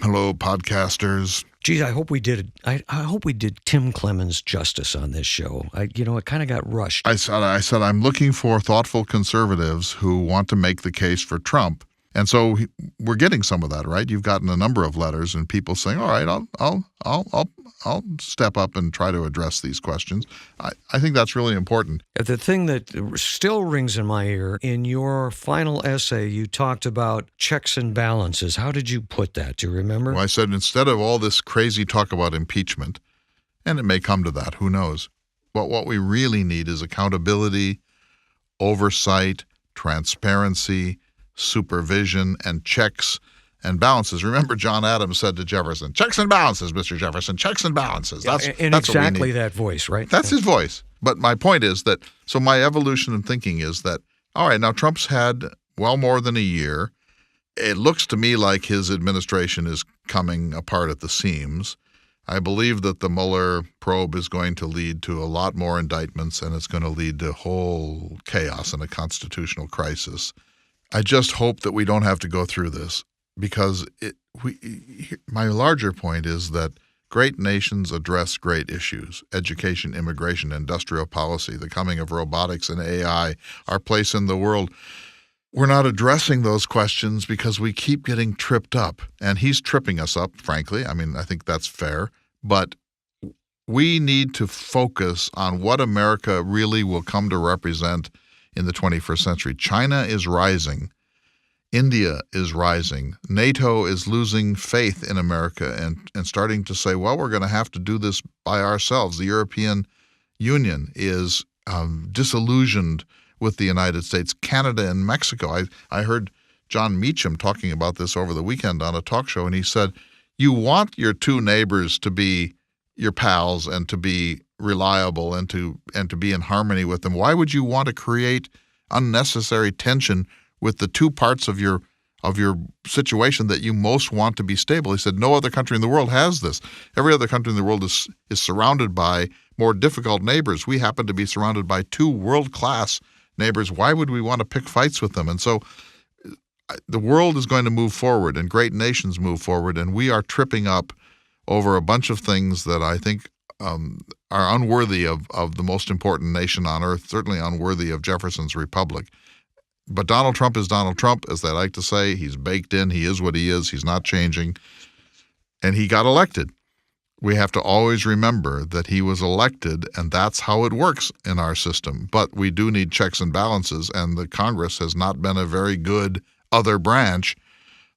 Hello, podcasters. Geez, I hope we did. I hope we did Tim Clemens justice on this show. It kind of got rushed. I said I'm looking for thoughtful conservatives who want to make the case for Trump, and so we're getting some of that, right? You've gotten a number of letters and people saying, "All right, I'll step up and try to address these questions." I think that's really important. The thing that still rings in my ear, in your final essay, you talked about checks and balances. How did you put that? Do you remember? Well, I said instead of all this crazy talk about impeachment, and it may come to that, who knows, but what we really need is accountability, oversight, transparency, supervision, and checks and balances. Remember, John Adams said to Jefferson, "Checks and balances, Mr. Jefferson, checks and balances." That's exactly that voice, right? That's his voice. But my point is that, so my evolution in thinking is that, all right, now Trump's had well more than a year. It looks to me like his administration is coming apart at the seams. I believe that the Mueller probe is going to lead to a lot more indictments, and it's going to lead to whole chaos and a constitutional crisis. I just hope that we don't have to go through this, because my larger point is that great nations address great issues: education, immigration, industrial policy, the coming of robotics and AI, our place in the world. We're not addressing those questions because we keep getting tripped up, and he's tripping us up, frankly. I mean, I think that's fair, but we need to focus on what America really will come to represent in the 21st century. China is rising. India is rising. NATO is losing faith in America and starting to say, well, we're going to have to do this by ourselves. The European Union is disillusioned with the United States. Canada and Mexico. I heard John Meacham talking about this over the weekend on a talk show, and he said, you want your two neighbors to be your pals and to be reliable and to be in harmony with them. Why would you want to create unnecessary tension with the two parts of your situation that you most want to be stable? He said, no other country in the world has this. Every other country in the world is surrounded by more difficult neighbors. We happen to be surrounded by two world-class neighbors. Why would we want to pick fights with them? And so the world is going to move forward, and great nations move forward, and we are tripping up over a bunch of things that I think are unworthy of the most important nation on earth, certainly unworthy of Jefferson's republic. But Donald Trump is Donald Trump, as they like to say. He's baked in. He is what he is. He's not changing. And he got elected. We have to always remember that he was elected, and that's how it works in our system. But we do need checks and balances, and the Congress has not been a very good other branch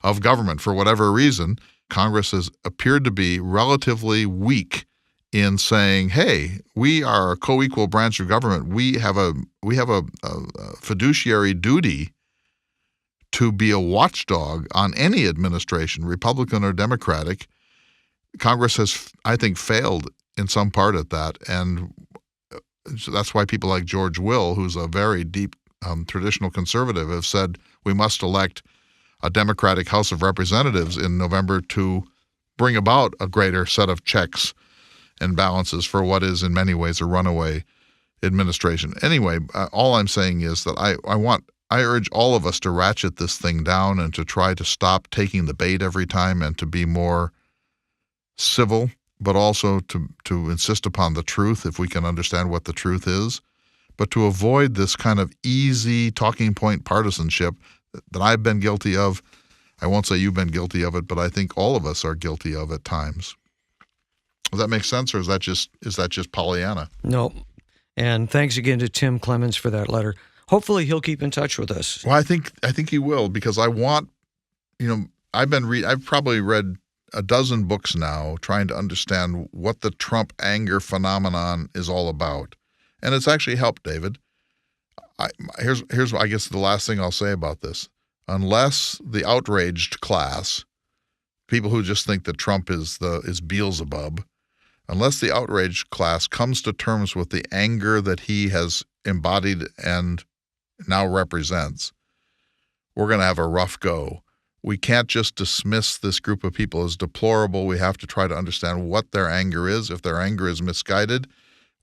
of government. For whatever reason, Congress has appeared to be relatively weak in saying, hey, we are a co-equal branch of government. We have a fiduciary duty to be a watchdog on any administration, Republican or Democratic. Congress has, I think, failed in some part at that. And so that's why people like George Will, who's a very deep traditional conservative, have said we must elect a Democratic House of Representatives in November to bring about a greater set of checks and balances for what is in many ways a runaway administration. Anyway, all I'm saying is that I urge all of us to ratchet this thing down and to try to stop taking the bait every time and to be more civil, but also to insist upon the truth if we can understand what the truth is, but to avoid this kind of easy talking point partisanship that I've been guilty of. I won't say you've been guilty of it, but I think all of us are guilty of at times. Does that make sense, or is that just Pollyanna? No. And thanks again to Tim Clemens for that letter. Hopefully he'll keep in touch with us. Well, I think he will, because I want, I've probably read a dozen books now trying to understand what the Trump anger phenomenon is all about. And it's actually helped, David. Here's I guess the last thing I'll say about this. Unless the outraged class, people who just think that Trump is Beelzebub, unless the outraged class comes to terms with the anger that he has embodied and now represents, we're going to have a rough go. We can't just dismiss this group of people as deplorable. We have to try to understand what their anger is. If their anger is misguided,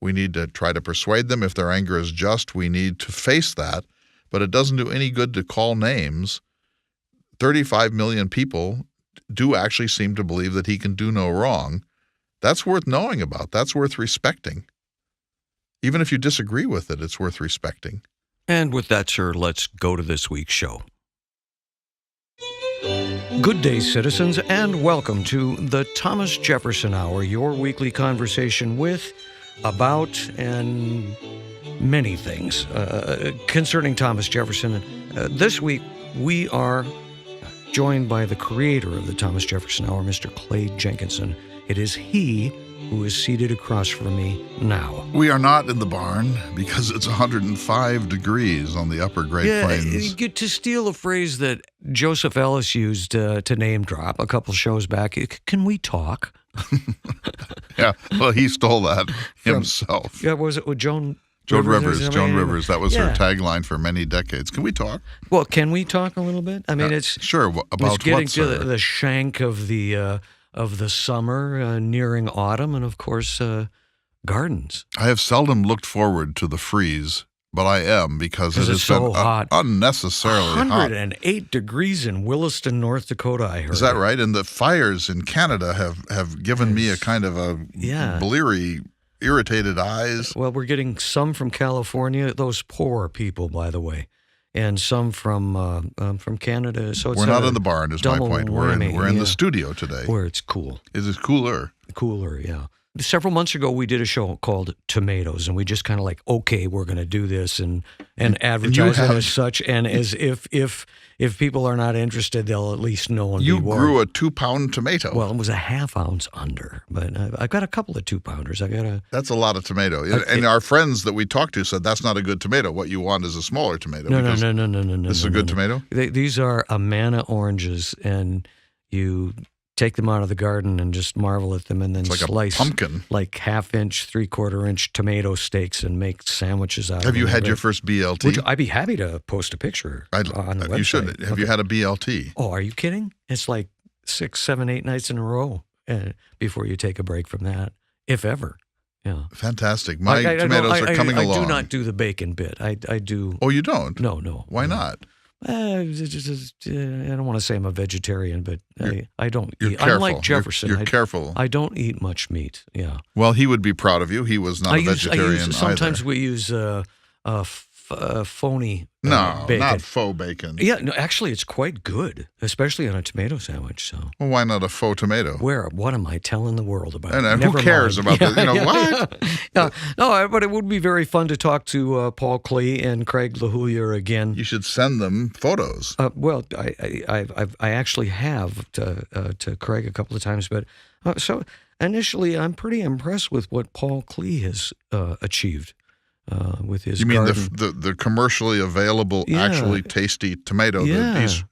we need to try to persuade them. If their anger is just, we need to face that. But it doesn't do any good to call names. 35 million people do actually seem to believe that he can do no wrong, that's worth knowing about. That's worth respecting. Even if you disagree with it, it's worth respecting. And with that, sir, let's go to this week's show. Good day, citizens, and welcome to the Thomas Jefferson Hour, your weekly conversation with, about, and many things concerning Thomas Jefferson. This week, we are joined by the creator of the Thomas Jefferson Hour, Mr. Clay Jenkinson. It is he who is seated across from me now. We are not in the barn because it's 105 degrees on the upper Great Plains. To steal a phrase that Joseph Ellis used to name drop a couple shows back, can we talk? Yeah, well, he stole that himself. Yeah, was it with Joan Rivers? Joan Rivers. That was her Yeah. tagline for many decades. Can we talk? Well, can we talk a little bit? I mean, it's sure. About it's getting what, to sir? the shank of the summer, nearing autumn, and of course, gardens. I have seldom looked forward to the freeze, but I am because it has it's so been hot. Unnecessarily hot. 108 degrees in Williston, North Dakota, I heard. Is that right? And the fires in Canada have given me a kind of a bleary, irritated eyes. Well, we're getting some from California, those poor people, by the way, and some from Canada. So it's we're not in the barn, is my double point. We're in whammy, the studio today. where it's cool. Is it cooler? Cooler, yeah. Several months ago, we did a show called Tomatoes, and we just kind of like, okay, we're going to do this and advertise it as such, and as if people are not interested, they'll at least know and You be warned. grew a 2-pound tomato. Well, it was a half ounce under, but I've got a couple of 2-pounders. That's a lot of tomato. And our friends that we talked to said that's not a good tomato. What you want is a smaller tomato. No. This is a good tomato? These are Amana oranges, and you take them out of the garden and just marvel at them, and then It's like slice a pumpkin. like 1/2-inch, 3/4-inch tomato steaks and make sandwiches out of them. Have you had your first BLT? I'd be happy to post a picture on the website. You should. Have you had a BLT? Oh, are you kidding? It's like 6, 7, 8 nights in a row before you take a break from that, if ever. Yeah. Fantastic. My tomatoes are coming along. I do not do the bacon bit. I do. Oh, you don't? No. Why not? I don't want to say I'm a vegetarian, but I don't You're eat. careful. Unlike Jefferson, You're careful. I don't eat much meat. Yeah. Well, he would be proud of you. He was not a vegetarian sometimes either. we use phony No, bacon. not faux bacon. Yeah, no, actually, it's quite good, especially on a tomato sandwich. So, Well, why not a faux tomato? what am I telling the world about? And Never who cares mind. about this? What? Yeah. No, but it would be very fun to talk to Paul Klee and Craig LaHoulier again. You should send them photos. Well, I actually have to Craig a couple of times, but so initially, I'm pretty impressed with what Paul Klee has achieved. With his You mean garden. the commercially available, actually tasty tomato that East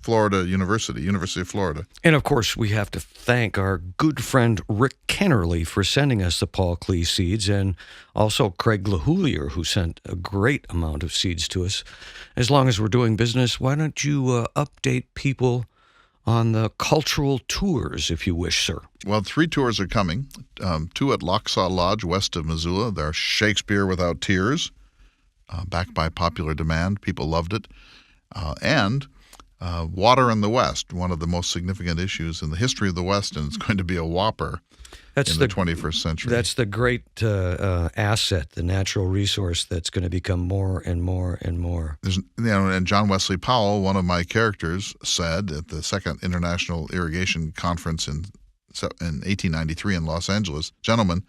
Florida University of Florida. And of course, we have to thank our good friend Rick Kennerly for sending us the Paul Klee seeds, and also Craig LaHoulier, who sent a great amount of seeds to us. As long as we're doing business, why don't you update people on the cultural tours, if you wish, sir? Well, 3 tours are coming. 2 at Locksaw Lodge, west of Missoula. They're Shakespeare Without Tears, backed by popular demand. People loved it. And water in the West, one of the most significant issues in the history of the West, and it's going to be a whopper in the 21st century. That's the great asset, the natural resource that's going to become more and more and more. And John Wesley Powell, one of my characters, said at the Second International Irrigation Conference in 1893 in Los Angeles, gentlemen,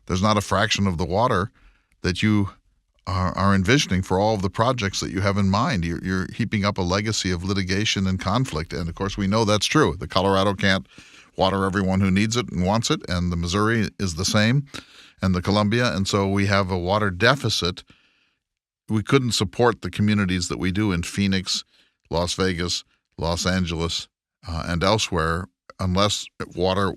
there's not a fraction of the water that you are envisioning for all of the projects that you have in mind. You're heaping up a legacy of litigation and conflict. And, of course, we know that's true. The Colorado can't water everyone who needs it and wants it, and the Missouri is the same, and the Columbia. And so we have a water deficit. We couldn't support the communities that we do in Phoenix, Las Vegas, Los Angeles, and elsewhere unless water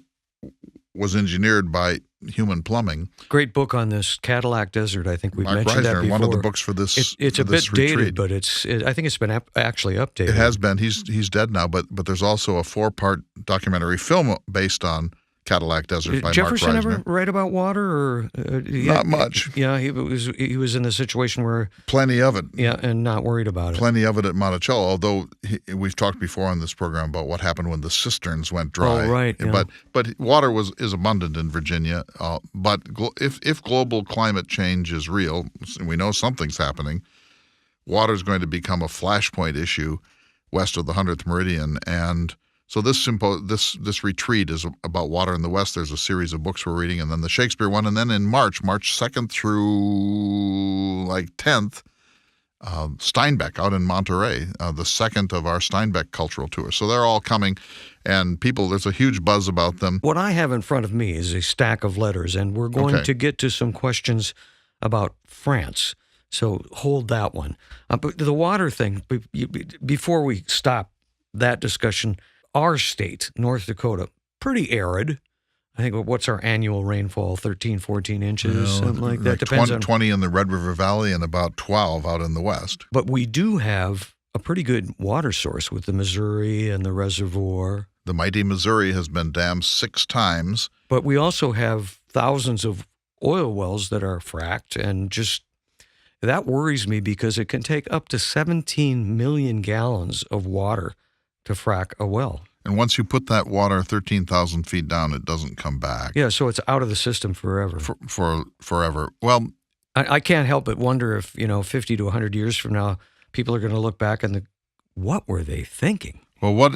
was engineered by human plumbing. Great book on this, Cadillac Desert. I think we've Mark mentioned that Reisner, before. one of the books for this It's for a this bit dated, retreat. but I think it's been actually updated. It has been. He's dead now, but there's also a 4-part documentary film based on Cadillac Desert Did by Jefferson Mark Reisner. ever write about water? Or Not much. Yeah, he was in a situation where Plenty of it. Yeah, and not worried about it. Plenty of it at Monticello, although we've talked before on this program about what happened when the cisterns went dry. Oh, right. Yeah. But water is abundant in Virginia. But if global climate change is real, we know something's happening, water is going to become a flashpoint issue west of the 100th meridian. And so this retreat is about water in the West. There's a series of books we're reading, and then the Shakespeare one. And then in March 2nd through 10th, Steinbeck out in Monterey, the second of our Steinbeck cultural tours. So they're all coming, and there's a huge buzz about them. What I have in front of me is a stack of letters, and we're going to get to some questions about France. So hold that one. But the water thing, before we stop that discussion, our state, North Dakota, pretty arid. I think, what's our annual rainfall? 13, 14 inches, something like that. Depends 20 in the Red River Valley and about 12 out in the west. But we do have a pretty good water source with the Missouri and the reservoir. The mighty Missouri has been dammed 6 times. But we also have thousands of oil wells that are fracked, and that worries me because it can take up to 17 million gallons of water to frack a well. And once you put that water 13,000 feet down, it doesn't come back. Yeah, so it's out of the system forever. For forever. Well, I can't help but wonder if, 50 to 100 years from now, people are going to look back and what were they thinking? Well, what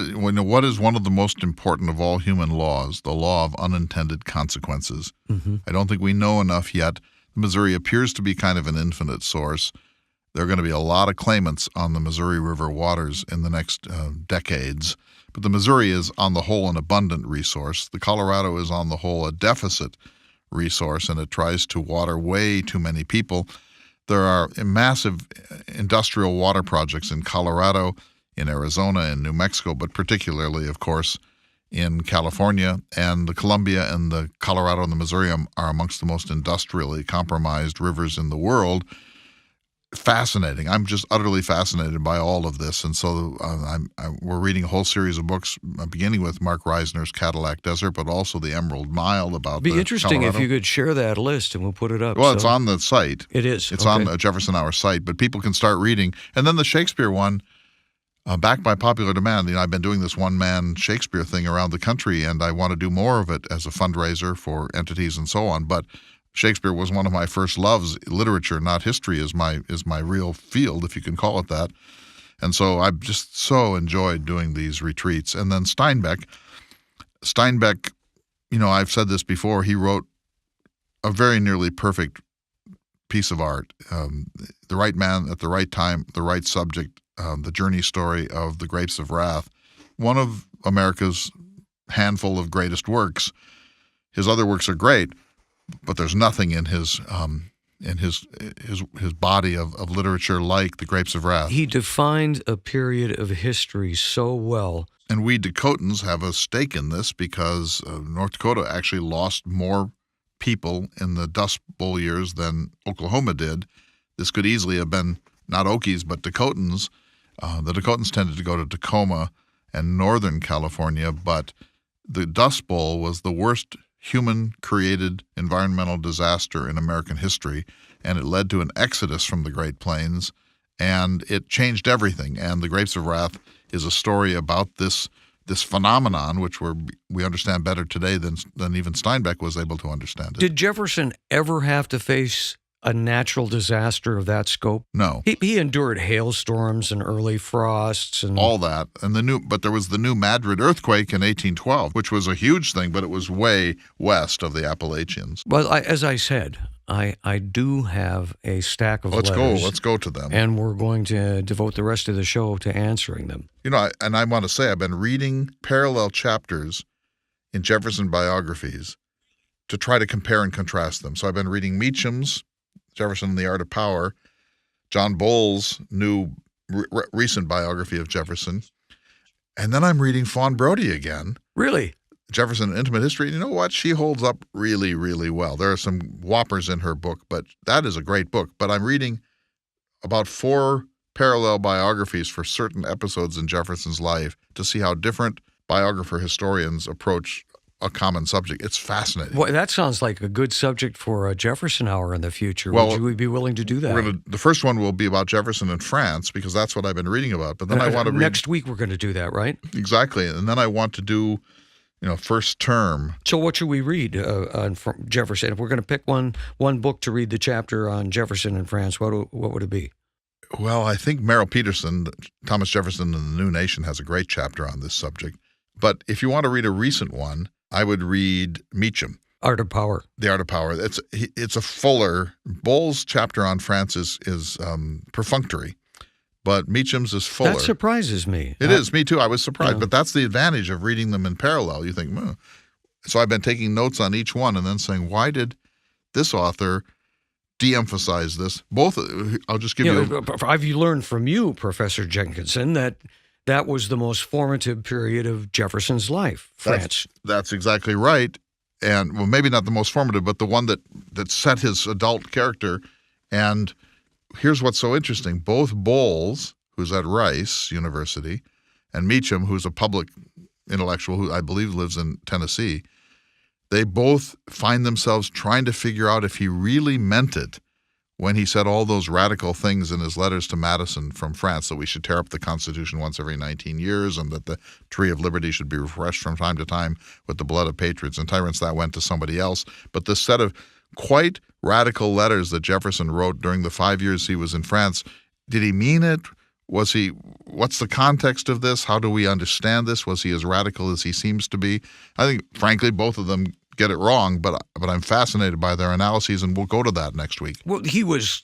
is one of the most important of all human laws? The law of unintended consequences. Mm-hmm. I don't think we know enough yet. Missouri appears to be kind of an infinite source. There are going to be a lot of claimants on the Missouri River waters in the next decades. But the Missouri is, on the whole, an abundant resource. The Colorado is, on the whole, a deficit resource, and it tries to water way too many people. There are massive industrial water projects in Colorado, in Arizona, in New Mexico, but particularly, of course, in California. And the Columbia and the Colorado and the Missouri are amongst the most industrially compromised rivers in the world. Fascinating. I'm just utterly fascinated by all of this. And so we're reading a whole series of books, beginning with Mark Reisner's Cadillac Desert, but also the Emerald Mile about It'd be interesting Colorado. if you could share that list, and we'll put it up. Well, it's on the site. It is. It's on the Jefferson Hour site, but people can start reading. And then the Shakespeare one, backed by popular demand. I've been doing this one-man Shakespeare thing around the country, and I want to do more of it as a fundraiser for entities and so on. But Shakespeare was one of my first loves. Literature, not history, is my real field, if you can call it that. And so I've just so enjoyed doing these retreats. And then Steinbeck, I've said this before, he wrote a very nearly perfect piece of art. The right man at the right time, the right subject, the journey story of The Grapes of Wrath, one of America's handful of greatest works. His other works are great, but there's nothing in his body of literature like The Grapes of Wrath. He defined a period of history so well. And we Dakotans have a stake in this because North Dakota actually lost more people in the Dust Bowl years than Oklahoma did. This could easily have been not Okies, but Dakotans. The Dakotans tended to go to Tacoma and Northern California, but the Dust Bowl was the worst human-created environmental disaster in American history, and it led to an exodus from the Great Plains, and it changed everything. And The Grapes of Wrath is a story about this phenomenon, which we understand better today than even Steinbeck was able to understand it. Did Jefferson ever have to face a natural disaster of that scope? No. He endured hailstorms and early frosts and all that. But there was the New Madrid earthquake in 1812, which was a huge thing, but it was way west of the Appalachians. Well, as I said, I do have a stack of letters. Let's go to them. And we're going to devote the rest of the show to answering them. And I want to say I've been reading parallel chapters in Jefferson biographies to try to compare and contrast them. So I've been reading Meacham's Jefferson and the Art of Power, John Bowles' new recent biography of Jefferson, and then I'm reading Fawn Brodie again. Really? Jefferson, Intimate History. And you know what? She holds up really, really well. There are some whoppers in her book, but that is a great book. But I'm reading about 4 parallel biographies for certain episodes in Jefferson's life to see how different biographer historians approach a common subject. It's fascinating. Well, that sounds like a good subject for a Jefferson Hour in the future. Well, Would you be willing to do that? The first one will be about Jefferson in France, because that's what I've been reading about. But then I want to read... Next week we're going to do that, right? Exactly. And then I want to do, first term. So what should we read on Jefferson? If we're going to pick one book to read the chapter on Jefferson in France, what would it be? Well, I think Merrill Peterson, Thomas Jefferson and the New Nation, has a great chapter on this subject. But if you want to read a recent one, I would read Meacham. Art of Power. The Art of Power. It's a fuller. Bowles' chapter on France is perfunctory, but Meacham's is fuller. That surprises me. It is. Me too. I was surprised. Yeah. But that's the advantage of reading them in parallel. You think, So I've been taking notes on each one and then saying, why did this author de-emphasize this? Both. I'll just give you. I've learned from you, Professor Jenkinson, that was the most formative period of Jefferson's life, France. That's exactly right. And well, maybe not the most formative, but the one that set his adult character. And here's what's so interesting. Both Bowles, who's at Rice University, and Meacham, who's a public intellectual who I believe lives in Tennessee, they both find themselves trying to figure out if he really meant it when he said all those radical things in his letters to Madison from France, that we should tear up the Constitution once every 19 years and that the tree of liberty should be refreshed from time to time with the blood of patriots and tyrants. That went to somebody else. But this set of quite radical letters that Jefferson wrote during the 5 years he was in France, did he mean it? What's the context of this? How do we understand this? Was he as radical as he seems to be? I think, frankly, both of them get it wrong, but I'm fascinated by their analyses, and we'll go to that next week. Well, he was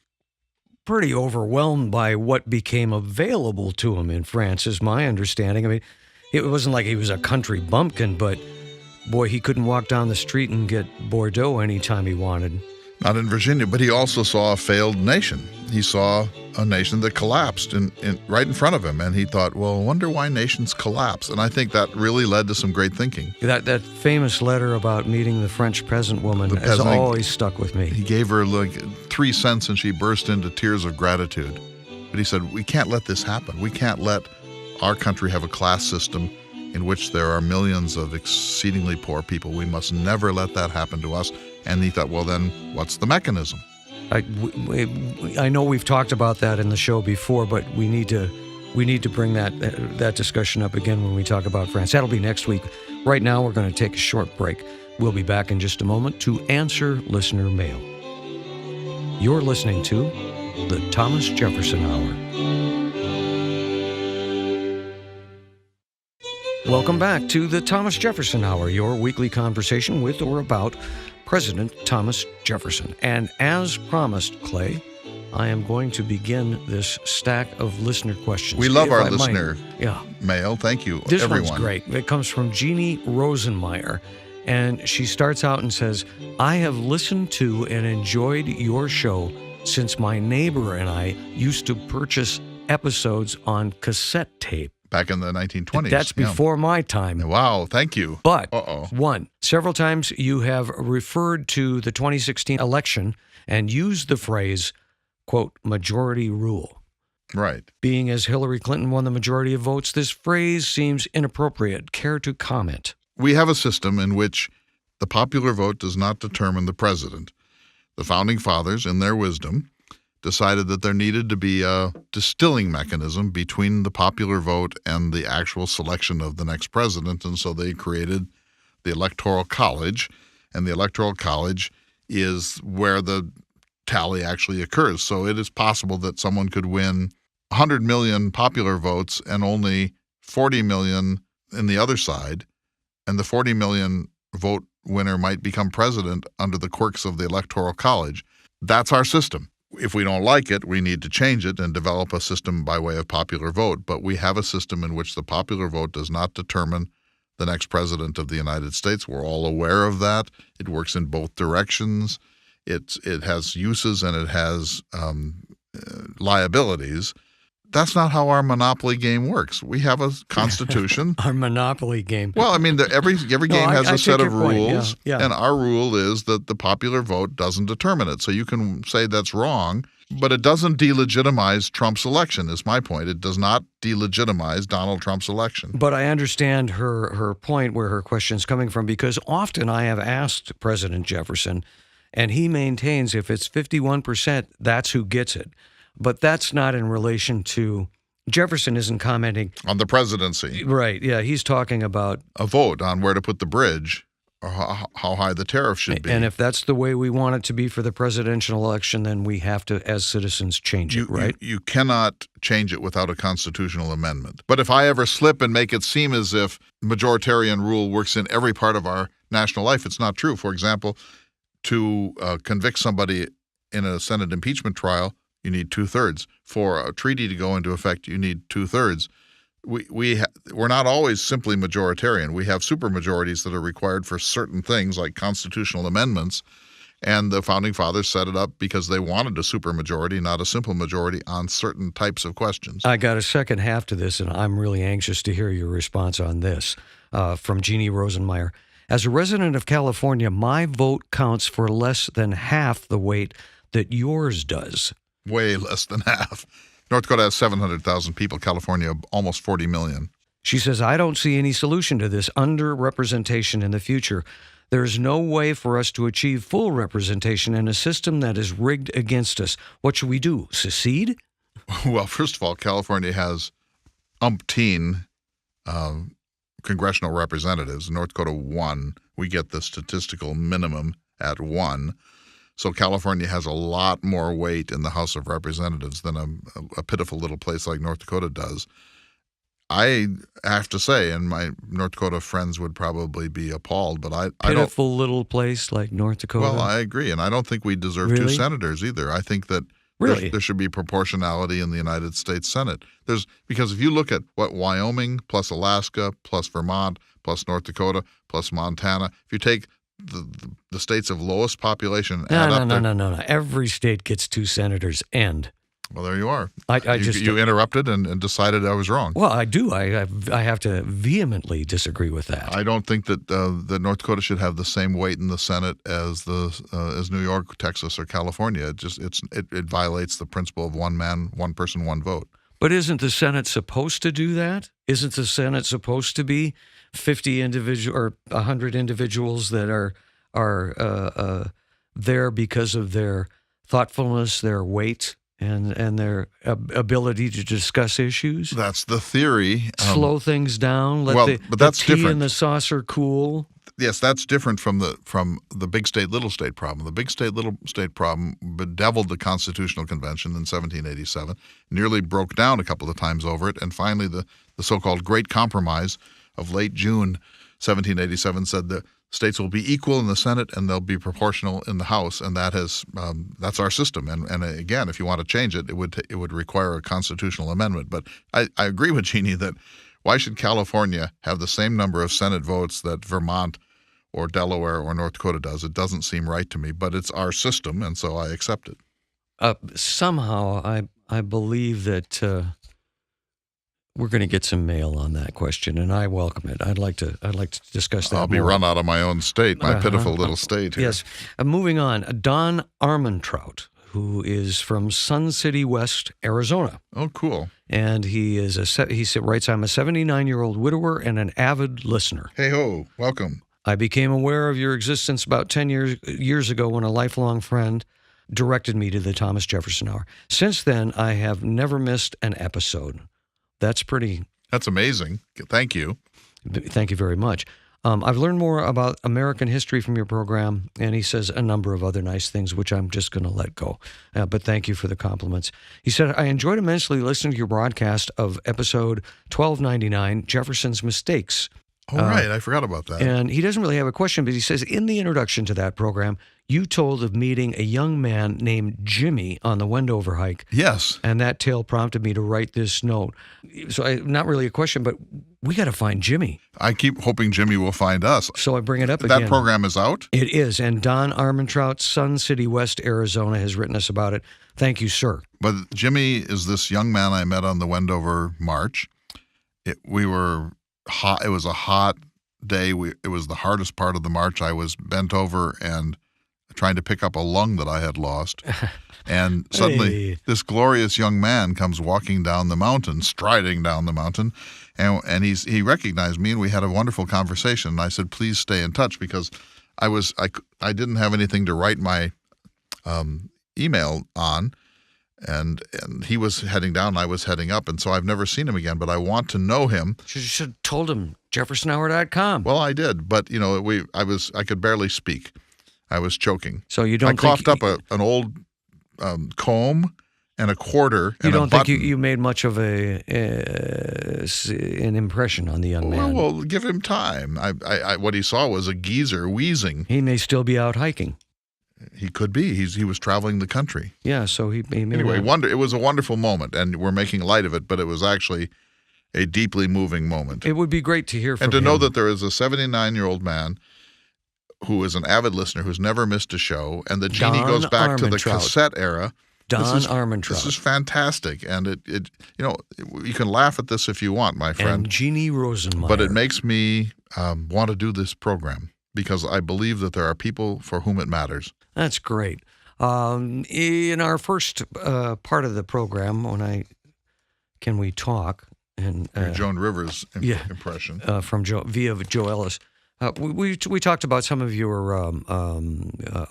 pretty overwhelmed by what became available to him in France, is my understanding. I mean, it wasn't like he was a country bumpkin, but boy, he couldn't walk down the street and get Bordeaux anytime he wanted. Not in Virginia, but he also saw a failed nation. He saw a nation that collapsed right in front of him, and he thought, well, I wonder why nations collapse. And I think that really led to some great thinking. That famous letter about meeting the French peasant woman has always stuck with me. He gave her like 3 cents, and she burst into tears of gratitude. But he said, we can't let this happen. We can't let our country have a class system in which there are millions of exceedingly poor people. We must never let that happen to us. And he thought, well, then what's the mechanism? I know we've talked about that in the show before, but we need to bring that discussion up again when we talk about France. That'll be next week. Right now, we're going to take a short break. We'll be back in just a moment to answer listener mail. You're listening to the Thomas Jefferson Hour. Welcome back to the Thomas Jefferson Hour, your weekly conversation with or about President Thomas Jefferson. And as promised, Clay, I am going to begin this stack of listener questions. We love our listener mail. Thank you, this everyone. One's great. It comes from Jeannie Rosenmeyer, and she starts out and says, I have listened to and enjoyed your show since my neighbor and I used to purchase episodes on cassette tape. Back in the 1920s. That's before my time. Wow, thank you. But, one, several times you have referred to the 2016 election and used the phrase, quote, majority rule. Right. Being as Hillary Clinton won the majority of votes, this phrase seems inappropriate. Care to comment? We have a system in which the popular vote does not determine the president. The Founding Fathers, in their wisdom, decided that there needed to be a distilling mechanism between the popular vote and the actual selection of the next president. And so they created the Electoral College, and the Electoral College is where the tally actually occurs. So it is possible that someone could win 100 million popular votes and only 40 million in the other side, and the 40 million vote winner might become president under the quirks of the Electoral College. That's our system. If we don't like it, we need to change it and develop a system by way of popular vote. But we have a system in which the popular vote does not determine the next president of the United States. We're all aware of that. It works in both directions. It has uses and it has liabilities. That's not how our Monopoly game works. We have a constitution. Our Monopoly game. Well, I mean, every game has a set of rules, yeah. And our rule is that the popular vote doesn't determine it. So you can say that's wrong, But it doesn't delegitimize Trump's election, is my point. It does not delegitimize Donald Trump's election. But I understand her point where her question's coming from, because often I have asked President Jefferson, and he maintains if it's 51%, that's who gets it. But that's not in relation to, Jefferson isn't commenting On the presidency. Right, yeah, he's talking about A vote on where to put the bridge or how high the tariff should be. And if that's the way we want it to be for the presidential election, then we have to, as citizens, change it, right? You cannot change it without a constitutional amendment. But if I ever slip and make it seem as if majoritarian rule works in every part of our national life, it's not true. For example, to convict somebody in a Senate impeachment trial, you need 2/3. For a treaty to go into effect, you need 2/3. We're not always simply majoritarian. We have supermajorities that are required for certain things like constitutional amendments, and the Founding Fathers set it up because they wanted a supermajority, not a simple majority on certain types of questions. I got a second half to this, and I'm really anxious to hear your response on this from Jeannie Rosenmeyer. As a resident of California, my vote counts for less than half the weight that yours does. Way less than half. North Dakota has 700,000 people. California, almost 40 million. She says, I don't see any solution to this underrepresentation in the future. There's no way for us to achieve full representation in a system that is rigged against us. What should we do? Secede? Well, first of all, California has umpteen congressional representatives. North Dakota 1. We get the statistical minimum at 1. So California has a lot more weight in the House of Representatives than a pitiful little place like North Dakota does. I have to say, and my North Dakota friends would probably be appalled, but I don't. Pitiful little place like North Dakota? Well, I agree, and I don't think we deserve 2 senators either. I think that there should be proportionality in the United States Senate. Because if you look at what Wyoming plus Alaska plus Vermont plus North Dakota plus Montana, if you take the states of lowest population. No. Every state gets 2 senators. End. Well, there you are. You interrupted and decided I was wrong. Well, I do. I have to vehemently disagree with that. I don't think that North Dakota should have the same weight in the Senate as New York, Texas, or California. It violates the principle of one man, one person, one vote. But isn't the Senate supposed to do that? Isn't the Senate supposed to be 50 individual or 100 individuals that are there because of their thoughtfulness, their weight, and their ability to discuss issues? That's the theory. Slow things down. Let the tea in the saucer cool. Yes, that's different from the big state, little state problem. The big state, little state problem bedeviled the Constitutional Convention in 1787, nearly broke down a couple of times over it, and finally the so-called Great Compromise of late June 1787 said the states will be equal in the Senate and they'll be proportional in the House, and that's our system. And again, if you want to change it, it would require a constitutional amendment. But I agree with Jeannie that why should California have the same number of Senate votes that Vermont or Delaware or North Dakota does? It doesn't seem right to me, but it's our system, and so I accept it. Somehow, I believe that we're going to get some mail on that question, and I welcome it. I'd like to discuss that. I'll be run out of my own state, my pitiful little state here. Yes. Moving on, Don Armentrout, who is from Sun City West, Arizona. Oh, cool. And he writes, I'm a 79-year-old widower and an avid listener. Hey ho, welcome. I became aware of your existence about 10 years ago when a lifelong friend directed me to the Thomas Jefferson Hour. Since then, I have never missed an episode. That's amazing. Thank you. Thank you very much. I've learned more about American history from your program, and he says a number of other nice things, which I'm just going to let go. But thank you for the compliments. He said, I enjoyed immensely listening to your broadcast of episode 1299, Jefferson's Mistakes. Oh, right. I forgot about that. And he doesn't really have a question, but he says, in the introduction to that program, you told of meeting a young man named Jimmy on the Wendover hike. Yes. And that tale prompted me to write this note. So not really a question, but we got to find Jimmy. I keep hoping Jimmy will find us. So I bring it up again. That program is out? It is. And Don Armentrout, Sun City West, Arizona, has written us about it. Thank you, sir. But Jimmy is this young man I met on the Wendover March. We were hot. It was a hot day. It was the hardest part of the march. I was bent over and trying to pick up a lung that I had lost. And suddenly this glorious young man comes walking down the mountain, striding down the mountain, and he recognized me, and we had a wonderful conversation. And I said, please stay in touch, because I didn't have anything to write my email on, and he was heading down and I was heading up, and so I've never seen him again, but I want to know him. You should have told him, jeffersonhour.com. Well, I did, but I could barely speak. I was choking. So you don't I coughed up an old comb and a quarter. You and don't a button. think you made much of an impression on the young man? Well, give him time. What he saw was a geezer wheezing. He may still be out hiking. He could be. He was traveling the country. Yeah, so he may anyway. It was a wonderful moment, and we're making light of it, but it was actually a deeply moving moment. It would be great to hear from him. And to know that there is a 79-year-old man who is an avid listener, who's never missed a show, and that Jeannie goes back to the cassette era. Don Armentrout. This is fantastic, and it you can laugh at this if you want, my friend. And Jeannie Rosenmeyer. But it makes me want to do this program, because I believe that there are people for whom it matters. That's great. In our first part of the program, Can We Talk? And Joan Rivers impression from via Joe Ellis. We talked about some of your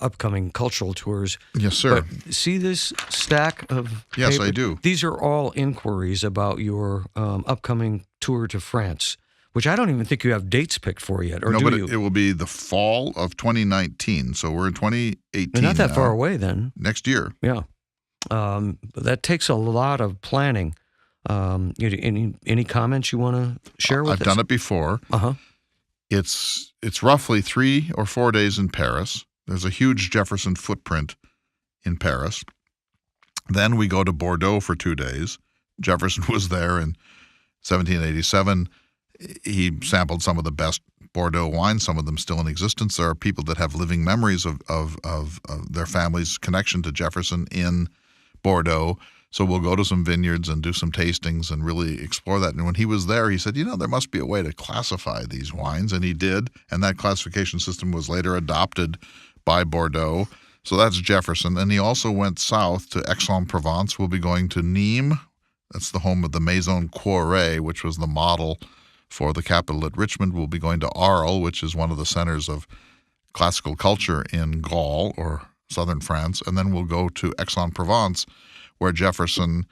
upcoming cultural tours. Yes, sir. But see this stack of Yes, paper? I do. These are all inquiries about your upcoming tour to France, which I don't even think you have dates picked for yet, or do you? It will be the fall of 2019, so we're in 2018. You're not that now. far away then. Next year. Yeah. That takes a lot of planning. Any comments you want to share with us? I've done it before. Uh-huh. It's roughly 3 or 4 days in Paris. There's a huge Jefferson footprint in Paris. Then we go to Bordeaux for 2 days. Jefferson was there in 1787. He sampled some of the best Bordeaux wines, some of them still in existence. There are people that have living memories of their family's connection to Jefferson in Bordeaux. So we'll go to some vineyards and do some tastings and really explore that. And when he was there, he said, there must be a way to classify these wines. And he did. And that classification system was later adopted by Bordeaux. So that's Jefferson. And he also went south to Aix-en-Provence. We'll be going to Nîmes. That's the home of the Maison Quarret, which was the model for the capital at Richmond. We'll be going to Arles, which is one of the centers of classical culture in Gaul, or southern France. And then we'll go to Aix-en-Provence, where Jefferson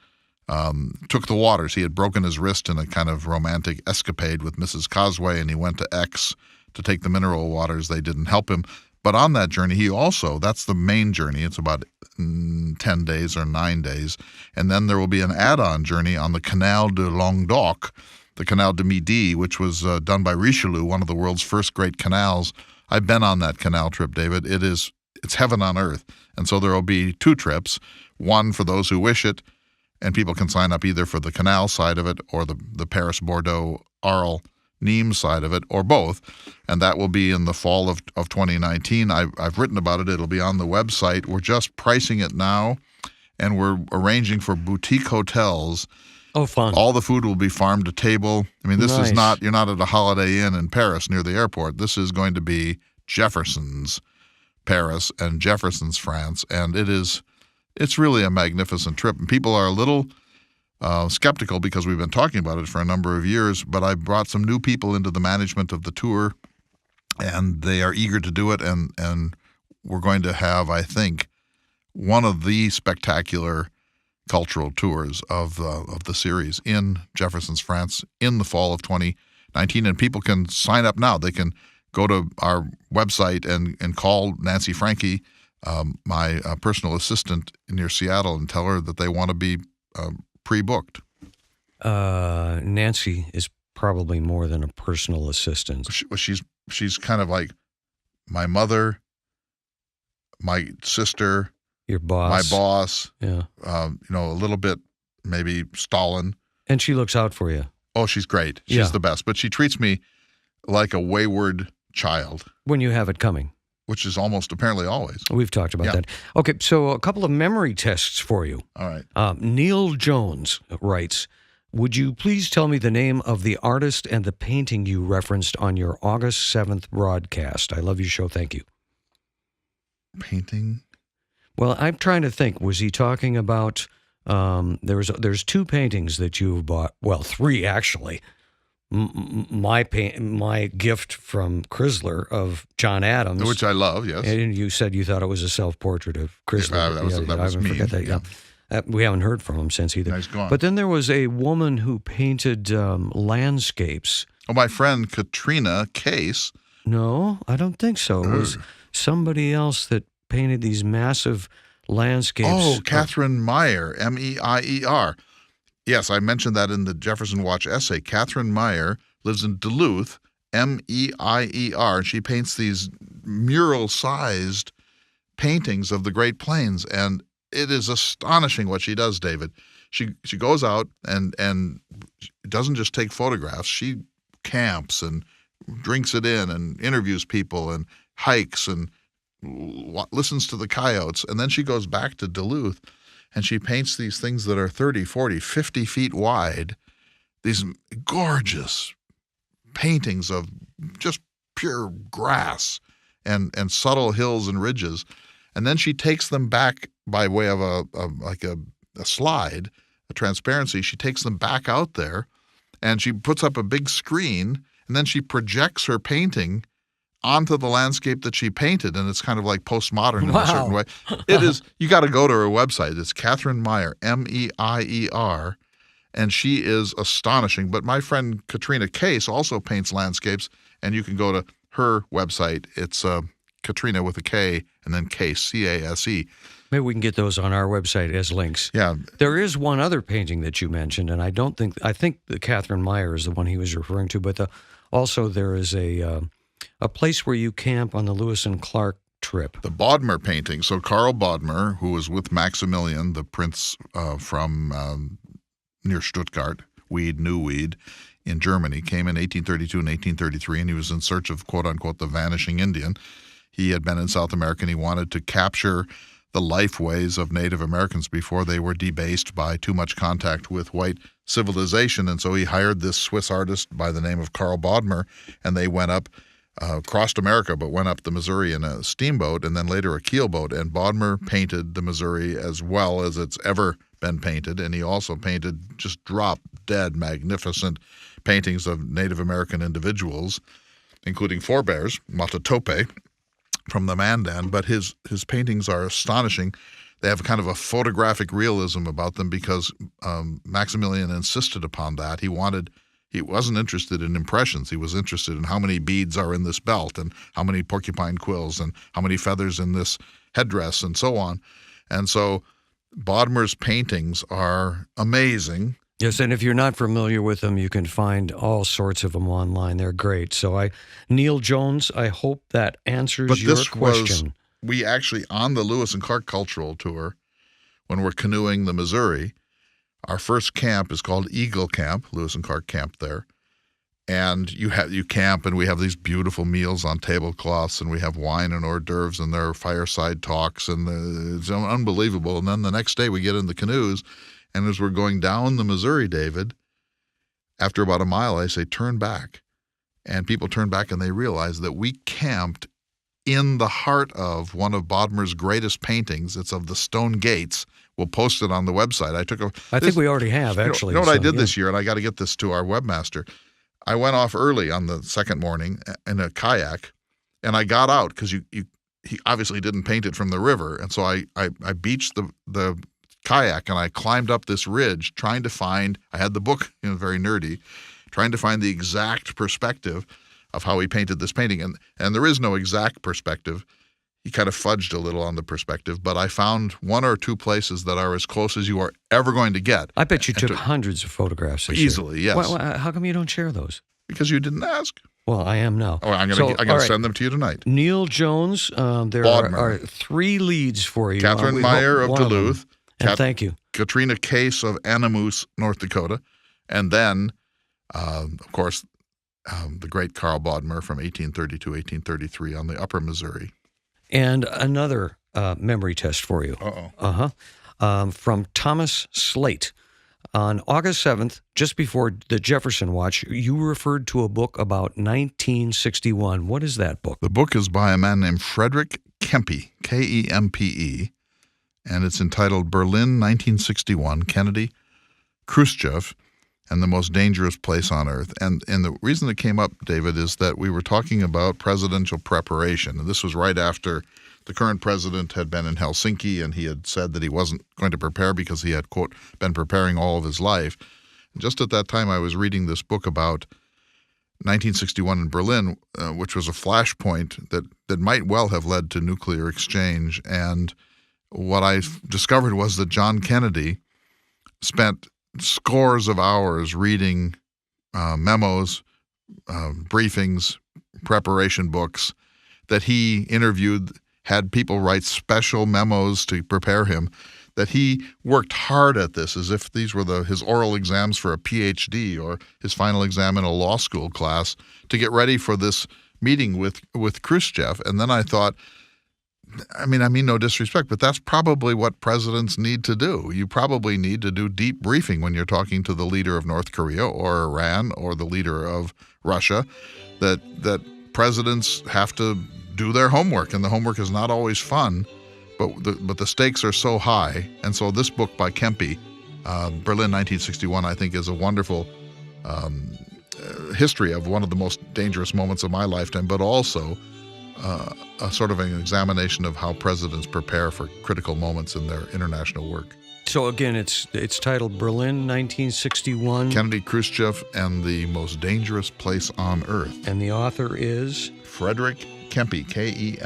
took the waters. He had broken his wrist in a kind of romantic escapade with Mrs. Cosway, and he went to Aix to take the mineral waters. They didn't help him. But on that journey, that's the main journey. It's about 10 days or 9 days. And then there will be an add-on journey on the Canal de Languedoc, the Canal de Midi, which was done by Richelieu, one of the world's first great canals. I've been on that canal trip, David. It's heaven on earth. And so there will be 2 trips, one for those who wish it, and people can sign up either for the canal side of it or the Paris, Bordeaux, Arles, Nîmes side of it, or both. And that will be in the fall of 2019. I've written about it. It'll be on the website. We're just pricing it now, and we're arranging for boutique hotels. Oh, fun. All the food will be farm to table. I mean, this Nice. is not, you're not at a Holiday Inn in Paris near the airport. This is going to be Jefferson's Paris and Jefferson's France. And it's really a magnificent trip. And people are a little skeptical because we've been talking about it for a number of years, but I brought some new people into the management of the tour, and they are eager to do it. And we're going to have, I think, one of the spectacular cultural tours of the series in Jefferson's France in the fall of 2019. And people can sign up now. They can go to our website and call Nancy Franke, my personal assistant near Seattle, and tell her that they want to be pre-booked. Nancy is probably more than a personal assistant. She's kind of like my mother, my sister, Your boss. my boss. Yeah. A little bit maybe Stalin. And she looks out for you. Oh, she's great. She's the best. But she treats me like a wayward child. When you have it coming. Which is almost apparently always. We've talked about that. Okay, so a couple of memory tests for you. All right. Neil Jones writes, would you please tell me the name of the artist and the painting you referenced on your August 7th broadcast? I love your show. Thank you. painting. Well, I'm trying to think. Was he talking about there's two paintings that you've bought? Well, three actually. My gift from Chrysler of John Adams, Which I love, yes. and you said you thought it was a self-portrait of Chrysler. Yeah, that was I me. forget that. Yeah. We haven't heard from him since either. Nice gone. But then there was a woman who painted landscapes. Oh, my friend Katrina Case. No, I don't think so. It was somebody else that painted these massive landscapes. Oh, Catherine Meyer, Meier. Yes, I mentioned that in the Jefferson Watch essay. Catherine Meyer lives in Duluth, Meier. She paints these mural-sized paintings of the Great Plains, and it is astonishing what she does, David. She goes out and doesn't just take photographs. She camps and drinks it in and interviews people and hikes and listens to the coyotes. And then she goes back to Duluth and she paints these things that are 30, 40, 50 feet wide, these gorgeous paintings of just pure grass and subtle hills and ridges. And then she takes them back by way of a slide, a transparency. She takes them back out there and she puts up a big screen, and then she projects her painting onto the landscape that she painted, and it's kind of like postmodern in a certain way. It is. You got to go to her website. It's Catherine Meyer, Meier, and she is astonishing. But my friend Katrina Case also paints landscapes, and you can go to her website. It's Katrina with a K and then Case, C-A-S-E. Maybe we can get those on our website as links. Yeah. There is one other painting that you mentioned, and I think the Catherine Meyer is the one he was referring to, but also there is a place where you camp on the Lewis and Clark trip. The Bodmer painting. So Karl Bodmer, who was with Maximilian, the prince from near Stuttgart, Neuwied, in Germany, came in 1832 and 1833, and he was in search of, quote-unquote, the vanishing Indian. He had been in South America, and he wanted to capture the life ways of Native Americans before they were debased by too much contact with white civilization. And so he hired this Swiss artist by the name of Karl Bodmer, and they went up, crossed America, but went up the Missouri in a steamboat and then later a keelboat. And Bodmer painted the Missouri as well as it's ever been painted. And he also painted just drop-dead magnificent paintings of Native American individuals, including forebears, Matatope, from the Mandan. But his paintings are astonishing. They have kind of a photographic realism about them because Maximilian insisted upon that. He wasn't interested in impressions. He was interested in how many beads are in this belt and how many porcupine quills and how many feathers in this headdress and so on. And so Bodmer's paintings are amazing. Yes, and if you're not familiar with them, you can find all sorts of them online. They're great. So Neil Jones, I hope that answers your question. We actually, on the Lewis and Clark Cultural Tour, when we're canoeing the Missouri, our first camp is called Eagle Camp, Lewis and Clark Camp there. And you camp, and we have these beautiful meals on tablecloths, and we have wine and hors d'oeuvres, and there are fireside talks, and it's unbelievable. And then the next day we get in the canoes, and as we're going down the Missouri, David, after about a mile, I say, turn back. And people turn back, and they realize that we camped in the heart of one of Bodmer's greatest paintings. It's of the stone gates. We'll post it on the website. I think we already have, actually. You know what I did this year, and I got to get this to our webmaster. I went off early on the second morning in a kayak, and I got out because he obviously didn't paint it from the river. And so I beached the kayak, and I climbed up this ridge trying to find, I had the book, very nerdy, trying to find the exact perspective of how he painted this painting. And there is no exact perspective. He kind of fudged a little on the perspective, but I found one or two places that are as close as you are ever going to get. I bet you took hundreds of photographs this easily, year. yes. Well, how come you don't share those? Because you didn't ask. Well, I am now. Oh, I'm going to send them to you tonight. Neil Jones, there are three leads for you. Catherine Meyer of Duluth. And thank you. Katrina Case of Animus, North Dakota. And then, of course, the great Karl Bodmer from 1832, 1833 on the Upper Missouri. And another memory test for you. From Thomas Slate. On August 7th, just before the Jefferson Watch, you referred to a book about 1961. What is that book? The book is by a man named Frederick Kempe, Kempe, and it's entitled Berlin 1961, Kennedy, Khrushchev, and the Most Dangerous Place on Earth. And the reason it came up, David, is that we were talking about presidential preparation. And this was right after the current president had been in Helsinki, and he had said that he wasn't going to prepare because he had, quote, been preparing all of his life. And just at that time, I was reading this book about 1961 in Berlin, which was a flashpoint that might well have led to nuclear exchange. And what I discovered was that John Kennedy spent scores of hours reading memos, briefings, preparation books that he interviewed, had people write special memos to prepare him, that he worked hard at this as if these were his oral exams for a PhD or his final exam in a law school class to get ready for this meeting with Khrushchev. And then I thought, I mean no disrespect, but that's probably what presidents need to do. You probably need to do deep briefing when you're talking to the leader of North Korea or Iran or the leader of Russia, that presidents have to do their homework, and the homework is not always fun, but the stakes are so high. And so this book by Kempe, Berlin 1961, I think is a wonderful history of one of the most dangerous moments of my lifetime, but also a sort of an examination of how presidents prepare for critical moments in their international work. So again, it's titled Berlin 1961. Kennedy, Khrushchev, and the Most Dangerous Place on Earth. And the author is? Frederick Kempe, Kempe.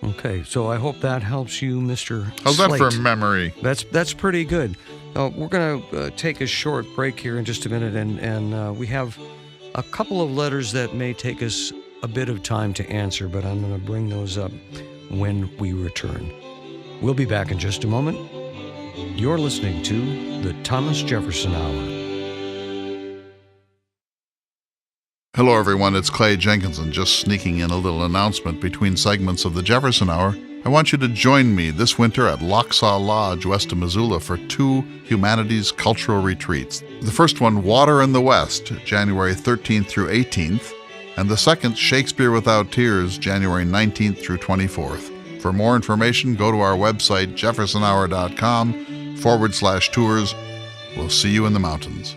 Okay, so I hope that helps you, Mr. How's Slate. that for memory? That's pretty good. We're going to take a short break here in just a minute, and we have a couple of letters that may take us a bit of time to answer, but I'm going to bring those up when we return. We'll be back in just a moment. You're listening to the Thomas Jefferson Hour. Hello, everyone. It's Clay Jenkinson, just sneaking in a little announcement between segments of the Jefferson Hour. I want you to join me this winter at Locksaw Lodge, west of Missoula, for 2 humanities cultural retreats. The first one, Water in the West, January 13th through 18th, and the second, Shakespeare Without Tears, January 19th through 24th. For more information, go to our website, jeffersonhour.com/tours. We'll see you in the mountains.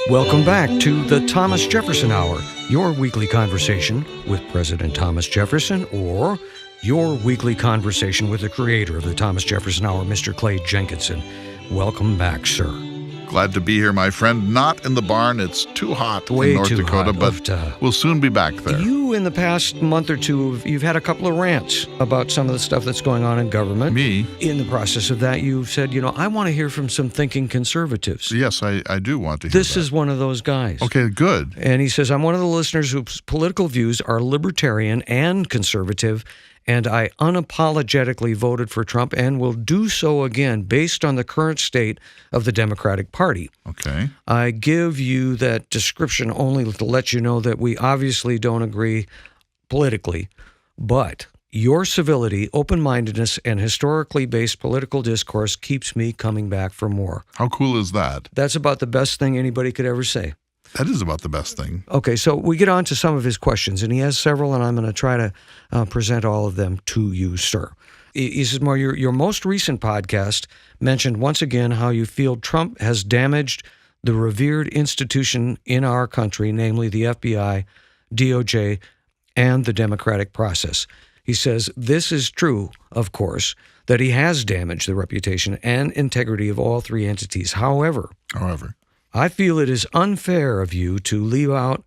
Welcome back to the Thomas Jefferson Hour, your weekly conversation with President Thomas Jefferson, or your weekly conversation with the creator of the Thomas Jefferson Hour, Mr. Clay Jenkinson. Welcome back, sir. Glad to be here, my friend. Not in the barn. It's too hot in North Dakota, but we'll soon be back there. You, in the past month or two, you've had a couple of rants about some of the stuff that's going on in government. Me? In the process of that, you've said, I want to hear from some thinking conservatives. Yes, I do want to hear This that. is one of those guys. Okay, good. And he says, I'm one of the listeners whose political views are libertarian and conservative, and I unapologetically voted for Trump and will do so again based on the current state of the Democratic Party. Okay. I give you that description only to let you know that we obviously don't agree politically, but your civility, open-mindedness, and historically based political discourse keeps me coming back for more. How cool is that? That's about the best thing anybody could ever say. That is about the best thing. Okay, so we get on to some of his questions, and he has several, and I'm going to try to present all of them to you, sir. He says, your most recent podcast mentioned once again how you feel Trump has damaged the revered institution in our country, namely the FBI, DOJ, and the democratic process. He says, this is true, of course, that he has damaged the reputation and integrity of all 3 entities. However, I feel it is unfair of you to leave out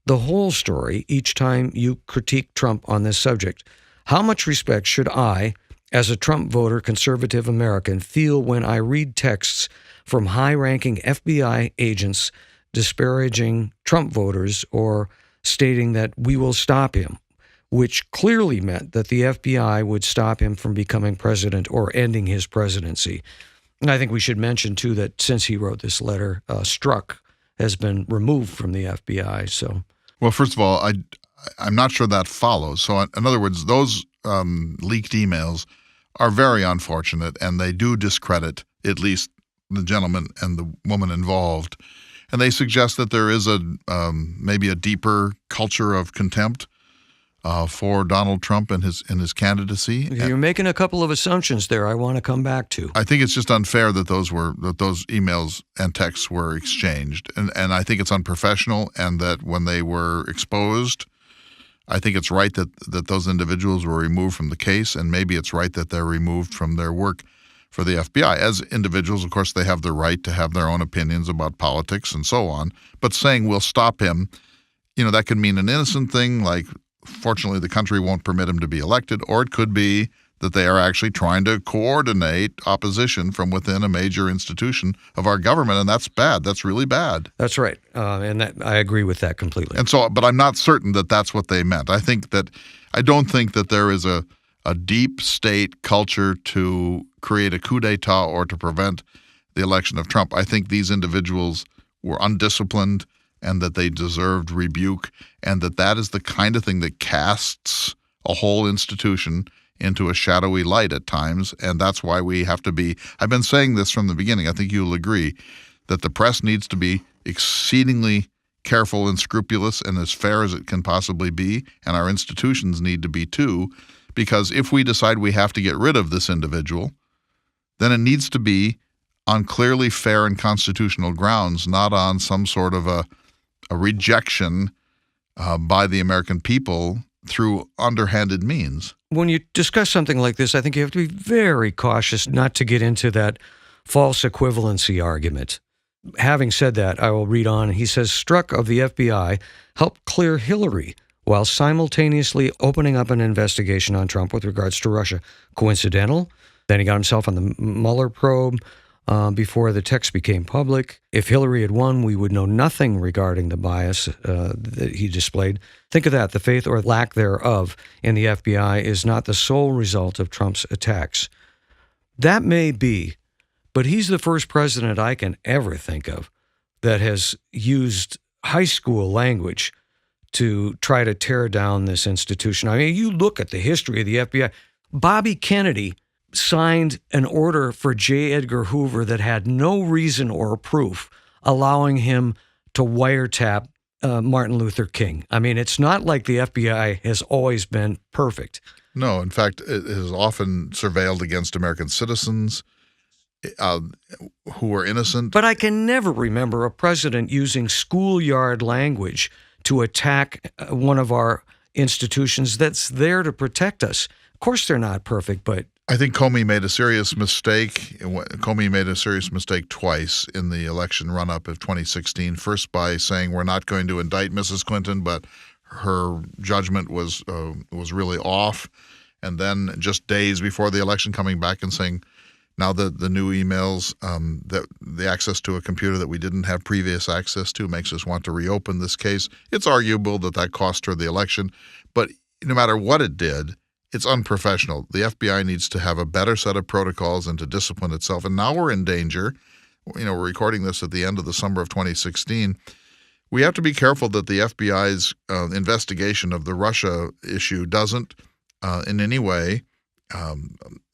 the whole story each time you critique Trump on this subject. How much respect should I, as a Trump voter, conservative American, feel when I read texts from high-ranking FBI agents disparaging Trump voters or stating that we will stop him, which clearly meant that the FBI would stop him from becoming president or ending his presidency? And I think we should mention, too, that since he wrote this letter, Strzok has been removed from the FBI. So, well, first of all, I'm not sure that follows. So, in other words, those leaked emails are very unfortunate, and they do discredit at least the gentleman and the woman involved. And they suggest that there is maybe a deeper culture of contempt for Donald Trump and his candidacy. You're making a couple of assumptions there I want to come back to. I think it's just unfair that those emails and texts were exchanged, and I think it's unprofessional, and that when they were exposed, I think it's right that those individuals were removed from the case, and maybe it's right that they're removed from their work for the FBI. As individuals, of course, they have the right to have their own opinions about politics and so on, but saying we'll stop him, that could mean an innocent thing, like fortunately the country won't permit him to be elected, or it could be that they are actually trying to coordinate opposition from within a major institution of our government, and that's bad. That's really bad. That's right, and I agree with that completely. And so, but I'm not certain that that's what they meant. I don't think that there is a deep state culture to create a coup d'etat or to prevent the election of Trump. I think these individuals were undisciplined and that they deserved rebuke, and that is the kind of thing that casts a whole institution into a shadowy light at times, and that's why we have to be, I've been saying this from the beginning, I think you'll agree, that the press needs to be exceedingly careful and scrupulous and as fair as it can possibly be, and our institutions need to be too, because if we decide we have to get rid of this individual, then it needs to be on clearly fair and constitutional grounds, not on some sort of a rejection by the American people through underhanded means. When you discuss something like this, I think you have to be very cautious not to get into that false equivalency argument. Having said that, I will read on. He says, Strzok of the FBI helped clear Hillary while simultaneously opening up an investigation on Trump with regards to Russia. Coincidental? Then he got himself on the Mueller probe before the text became public. If Hillary had won, we would know nothing regarding the bias that he displayed. Think of that. The faith or lack thereof in the FBI is not the sole result of Trump's attacks. That may be, but he's the first president I can ever think of that has used high school language to try to tear down this institution. I mean, you look at the history of the FBI. Bobby Kennedy signed an order for J. Edgar Hoover that had no reason or proof allowing him to wiretap Martin Luther King. I mean, it's not like the FBI has always been perfect. No, in fact, it has often surveilled against American citizens who were innocent. But I can never remember a president using schoolyard language to attack one of our institutions that's there to protect us. Of course, they're not perfect, but I think Comey made a serious mistake. Comey made a serious mistake twice in the election run-up of 2016. First by saying we're not going to indict Mrs. Clinton, but her judgment was really off. And then just days before the election, coming back and saying, now the new emails, that the access to a computer that we didn't have previous access to makes us want to reopen this case. It's arguable that cost her the election, but no matter what it did, it's unprofessional. The FBI needs to have a better set of protocols and to discipline itself. And now we're in danger. We're recording this at the end of the summer of 2016. We have to be careful that the FBI's investigation of the Russia issue doesn't in any way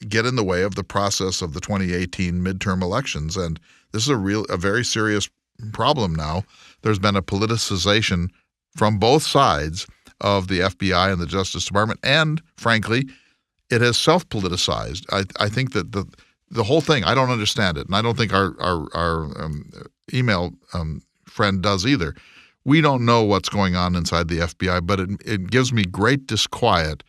get in the way of the process of the 2018 midterm elections. And this is a very serious problem now. There's been a politicization from both sides of the FBI and the Justice Department, and frankly, it has self-politicized. I think that the whole thing, I don't understand it, and I don't think our email friend does either. We don't know what's going on inside the FBI, but it gives me great disquiet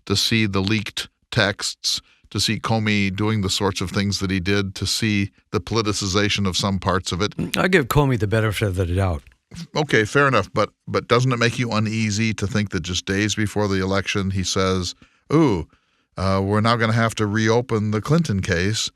to see the leaked texts, to see Comey doing the sorts of things that he did, to see the politicization of some parts of it. I give Comey the benefit of the doubt. Okay, fair enough, but doesn't it make you uneasy to think that just days before the election he says, we're now going to have to reopen the Clinton case?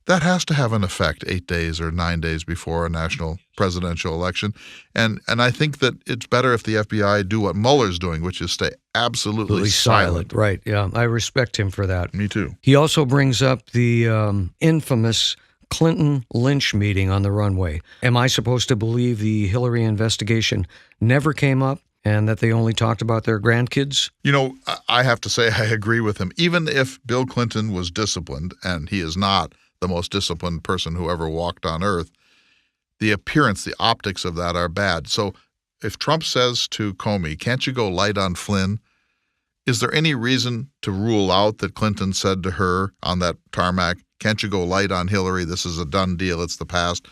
That has to have an effect 8 days or 9 days before a national presidential election. And I think that it's better if the FBI do what Mueller's doing, which is stay absolutely silent. Right, yeah. I respect him for that. Me too. He also brings up the infamous Clinton lynch meeting on the runway. Am I supposed to believe the Hillary investigation never came up and that they only talked about their grandkids? I have to say I agree with him. Even if Bill Clinton was disciplined, and he is not the most disciplined person who ever walked on earth, the appearance, the optics of that are bad. So if Trump says to Comey, can't you go light on Flynn? is there any reason to rule out that Clinton said to her on that tarmac, can't you go light on Hillary? This is a done deal. It's the past.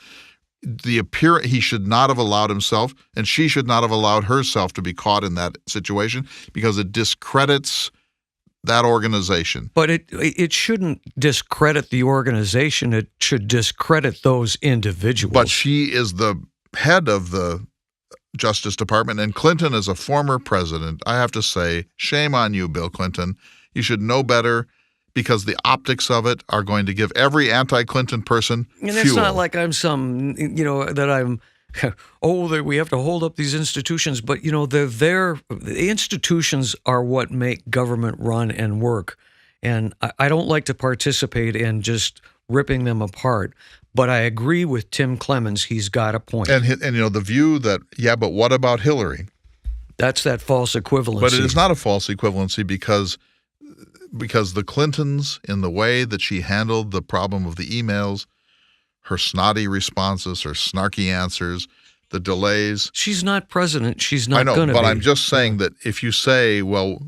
He should not have allowed himself, and she should not have allowed herself to be caught in that situation because it discredits that organization. But it shouldn't discredit the organization. It should discredit those individuals. But she is the head of the Justice Department, and Clinton is a former president. I have to say, shame on you, Bill Clinton. You should know better, because the optics of it are going to give every anti-Clinton person fuel. And it's not like I'm that I'm, that we have to hold up these institutions. But, they're there. The institutions are what make government run and work. And I don't like to participate in just ripping them apart. But I agree with Tim Clemens. He's got a point. And the view that, but what about Hillary? That's that false equivalency. But it is not a false equivalency because the Clintons, in the way that she handled the problem of the emails, her snotty responses, her snarky answers, the delays. She's not president. She's not going to be. I know, but I'm just saying that if you say, well,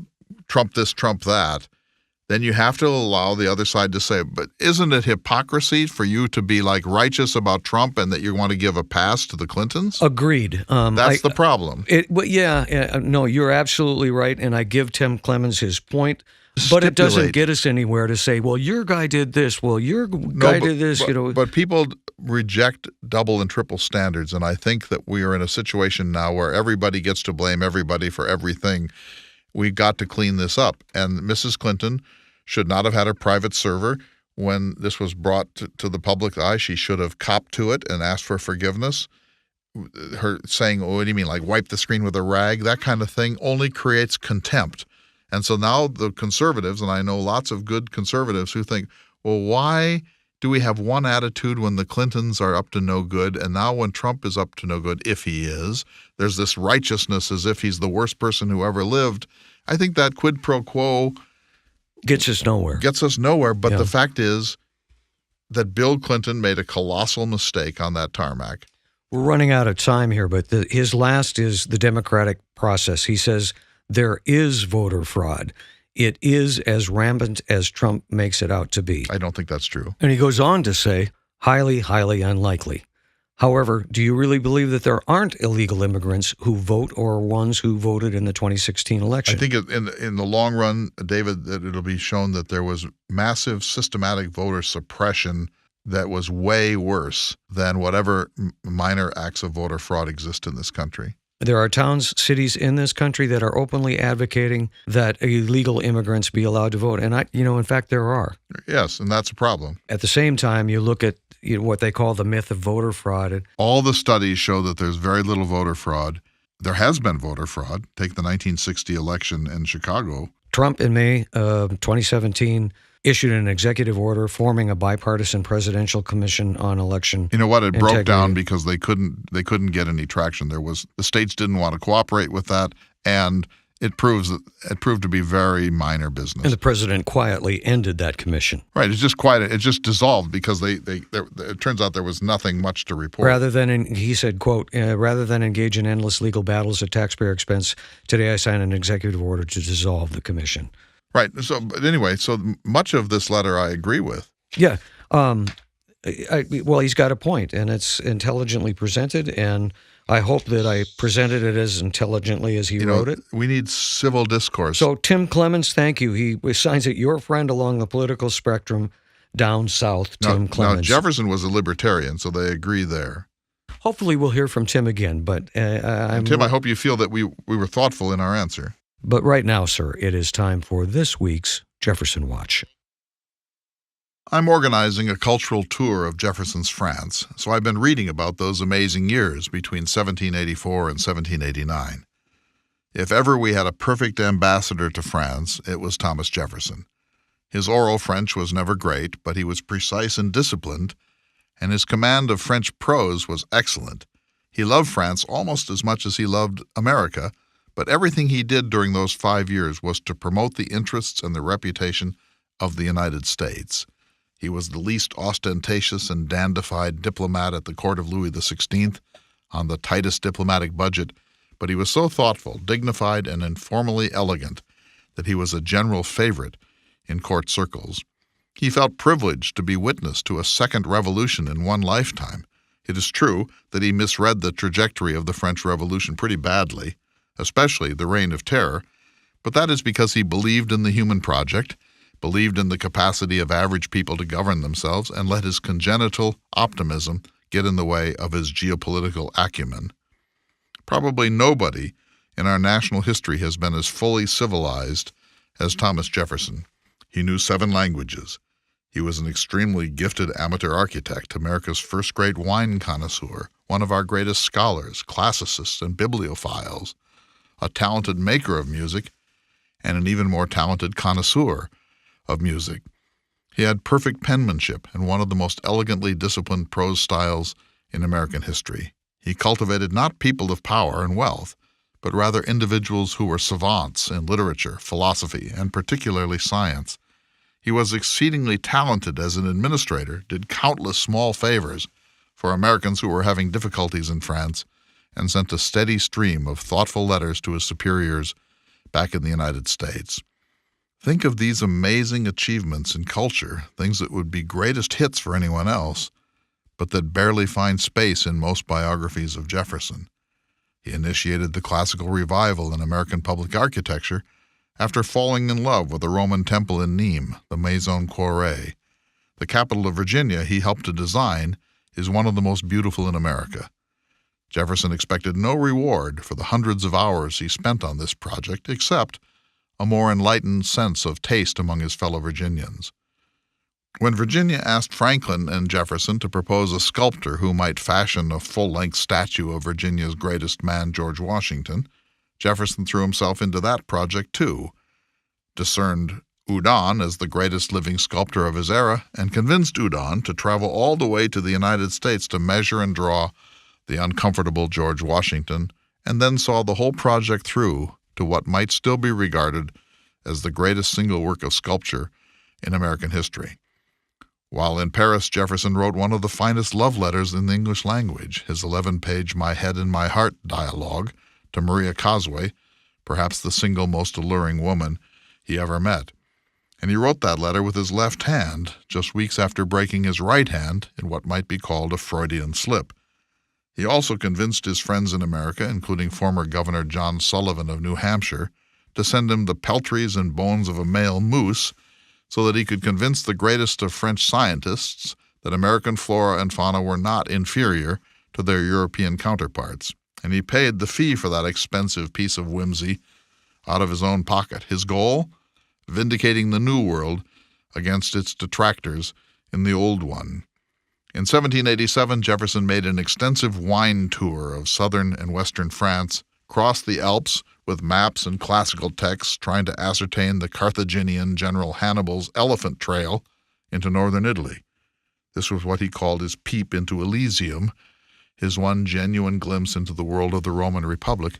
Trump this, Trump that, then you have to allow the other side to say, but isn't it hypocrisy for you to be like righteous about Trump and that you want to give a pass to the Clintons? Agreed. That's the problem. No, you're absolutely right, and I give Tim Clemens his point. But it doesn't get us anywhere to say, well, your guy did this, well, your guy did this, But people reject double and triple standards, and I think that we are in a situation now where everybody gets to blame everybody for everything. We've got to clean this up. And Mrs. Clinton should not have had a private server when this was brought to the public eye. She should have copped to it and asked for forgiveness. Her saying, oh, what do you mean, like wipe the screen with a rag? That kind of thing only creates contempt. And so now the conservatives, and I know lots of good conservatives who think, well, why do we have one attitude when the Clintons are up to no good, and now when Trump is up to no good, if he is, there's this righteousness as if he's the worst person who ever lived. I think that quid pro quo gets us nowhere. But the fact is that Bill Clinton made a colossal mistake on that tarmac. We're running out of time here, but his last is the democratic process. He says there is voter fraud. It is as rampant as Trump makes it out to be. I don't think that's true. And he goes on to say, highly, highly unlikely. However, do you really believe that there aren't illegal immigrants who vote or ones who voted in the 2016 election? I think in the long run, David, that it'll be shown that there was massive systematic voter suppression that was way worse than whatever minor acts of voter fraud exist in this country. There are towns, cities in this country that are openly advocating that illegal immigrants be allowed to vote. And, in fact, there are. Yes, and that's a problem. At the same time, you look at what they call the myth of voter fraud. All the studies show that there's very little voter fraud. There has been voter fraud. Take the 1960 election in Chicago. Trump, in May 2017, issued an executive order forming a bipartisan presidential commission on election. You know what? It broke integrity. Down because they couldn't get any traction. The states didn't want to cooperate with that, and it proved to be very minor business. And the president quietly ended that commission. Right. It's just quiet. It just dissolved because it turns out there was nothing much to report. He said, quote, rather than engage in endless legal battles at taxpayer expense, today I signed an executive order to dissolve the commission. Right. So, but anyway, so much of this letter I agree with. Yeah. Well, he's got a point, and it's intelligently presented, and I hope that I presented it as intelligently as he wrote it. We need civil discourse. So, Tim Clemens, thank you. He signs it, your friend along the political spectrum down south, Tim Clemens. Now, Jefferson was a libertarian, so they agree there. Hopefully we'll hear from Tim again, but Tim, I hope you feel that we were thoughtful in our answer. But right now, sir, it is time for this week's Jefferson Watch. I'm organizing a cultural tour of Jefferson's France, so I've been reading about those amazing years between 1784 and 1789. If ever we had a perfect ambassador to France, it was Thomas Jefferson. His oral French was never great, but he was precise and disciplined, and his command of French prose was excellent. He loved France almost as much as he loved America, but everything he did during those 5 years was to promote the interests and the reputation of the United States. He was the least ostentatious and dandified diplomat at the court of Louis XVI on the tightest diplomatic budget, but he was so thoughtful, dignified, and informally elegant that he was a general favorite in court circles. He felt privileged to be witness to a second revolution in one lifetime. It is true that he misread the trajectory of the French Revolution pretty badly, especially the Reign of Terror, but that is because he believed in the human project, believed in the capacity of average people to govern themselves, and let his congenital optimism get in the way of his geopolitical acumen. Probably nobody in our national history has been as fully civilized as Thomas Jefferson. He knew 7 languages. He was an extremely gifted amateur architect, America's first-grade wine connoisseur, one of our greatest scholars, classicists, and bibliophiles, a talented maker of music, and an even more talented connoisseur of music. He had perfect penmanship and one of the most elegantly disciplined prose styles in American history. He cultivated not people of power and wealth, but rather individuals who were savants in literature, philosophy, and particularly science. He was exceedingly talented as an administrator, did countless small favors for Americans who were having difficulties in France, and sent a steady stream of thoughtful letters to his superiors back in the United States. Think of these amazing achievements in culture, things that would be greatest hits for anyone else, but that barely find space in most biographies of Jefferson. He initiated the classical revival in American public architecture after falling in love with the Roman temple in Nîmes, the Maison Quarrée. The capital of Virginia he helped to design is one of the most beautiful in America. Jefferson expected no reward for the hundreds of hours he spent on this project, except a more enlightened sense of taste among his fellow Virginians. When Virginia asked Franklin and Jefferson to propose a sculptor who might fashion a full-length statue of Virginia's greatest man, George Washington, Jefferson threw himself into that project too, discerned Houdon as the greatest living sculptor of his era, and convinced Houdon to travel all the way to the United States to measure and draw the uncomfortable George Washington, and then saw the whole project through to what might still be regarded as the greatest single work of sculpture in American history. While in Paris, Jefferson wrote one of the finest love letters in the English language, his 11-page My Head and My Heart dialogue to Maria Cosway, perhaps the single most alluring woman he ever met. And he wrote that letter with his left hand, just weeks after breaking his right hand in what might be called a Freudian slip. He also convinced his friends in America, including former Governor John Sullivan of New Hampshire, to send him the peltries and bones of a male moose so that he could convince the greatest of French scientists that American flora and fauna were not inferior to their European counterparts. And he paid the fee for that expensive piece of whimsy out of his own pocket. His goal? Vindicating the New World against its detractors in the Old One. In 1787, Jefferson made an extensive wine tour of southern and western France, crossed the Alps with maps and classical texts trying to ascertain the Carthaginian General Hannibal's elephant trail into northern Italy. This was what he called his peep into Elysium, his one genuine glimpse into the world of the Roman Republic,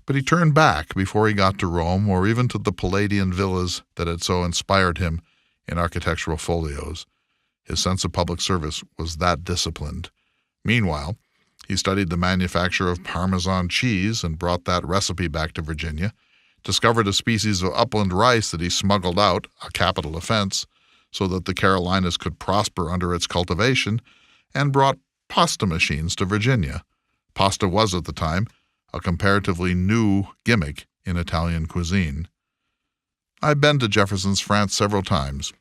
but he turned back before he got to Rome or even to the Palladian villas that had so inspired him in architectural folios. His sense of public service was that disciplined. Meanwhile, he studied the manufacture of Parmesan cheese and brought that recipe back to Virginia, discovered a species of upland rice that he smuggled out, a capital offense, so that the Carolinas could prosper under its cultivation, and brought pasta machines to Virginia. Pasta was, at the time, a comparatively new gimmick in Italian cuisine. I've been to Jefferson's France several times,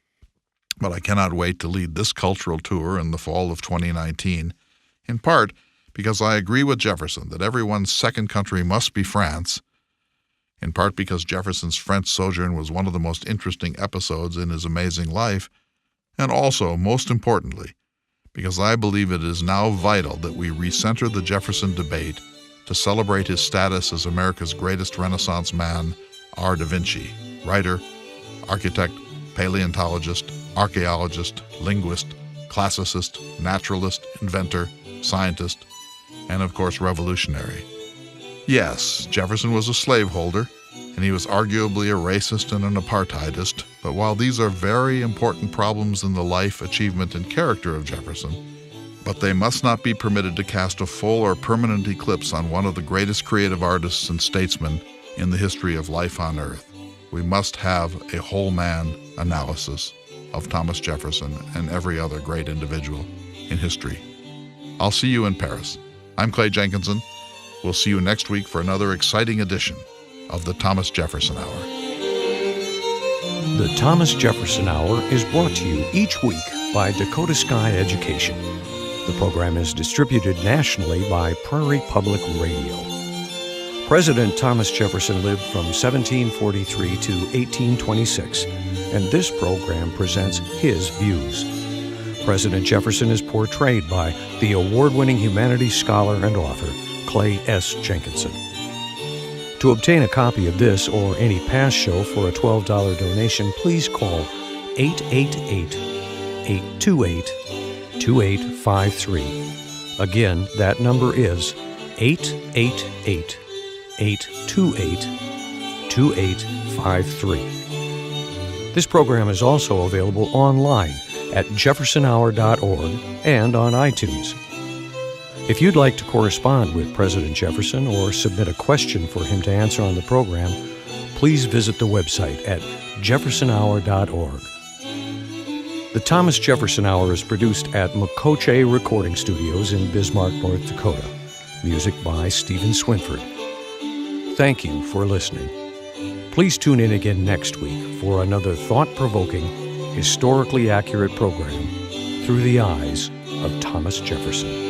but I cannot wait to lead this cultural tour in the fall of 2019, in part because I agree with Jefferson that everyone's second country must be France, in part because Jefferson's French sojourn was one of the most interesting episodes in his amazing life, and also, most importantly, because I believe it is now vital that we recenter the Jefferson debate to celebrate his status as America's greatest Renaissance man, R. da Vinci, writer, architect, paleontologist, archaeologist, linguist, classicist, naturalist, inventor, scientist, and of course revolutionary. Yes, Jefferson was a slaveholder, and he was arguably a racist and an apartheidist, but while these are very important problems in the life, achievement, and character of Jefferson, but they must not be permitted to cast a full or permanent eclipse on one of the greatest creative artists and statesmen in the history of life on Earth. We must have a whole man analysis of Thomas Jefferson and every other great individual in history. I'll see you in Paris. I'm Clay Jenkinson. We'll see you next week for another exciting edition of the Thomas Jefferson Hour. The Thomas Jefferson Hour is brought to you each week by Dakota Sky Education. The program is distributed nationally by Prairie Public Radio. President Thomas Jefferson lived from 1743 to 1826, and this program presents his views. President Jefferson is portrayed by the award-winning humanities scholar and author, Clay S. Jenkinson. To obtain a copy of this or any past show for a $12 donation, please call 888-828-2853. Again, that number is 888-828-2853. This program is also available online at jeffersonhour.org and on iTunes. If you'd like to correspond with President Jefferson or submit a question for him to answer on the program, please visit the website at jeffersonhour.org. The Thomas Jefferson Hour is produced at Makoche Recording Studios in Bismarck, North Dakota. Music by Stephen Swinford. Thank you for listening. Please tune in again next week for another thought-provoking, historically accurate program through the eyes of Thomas Jefferson.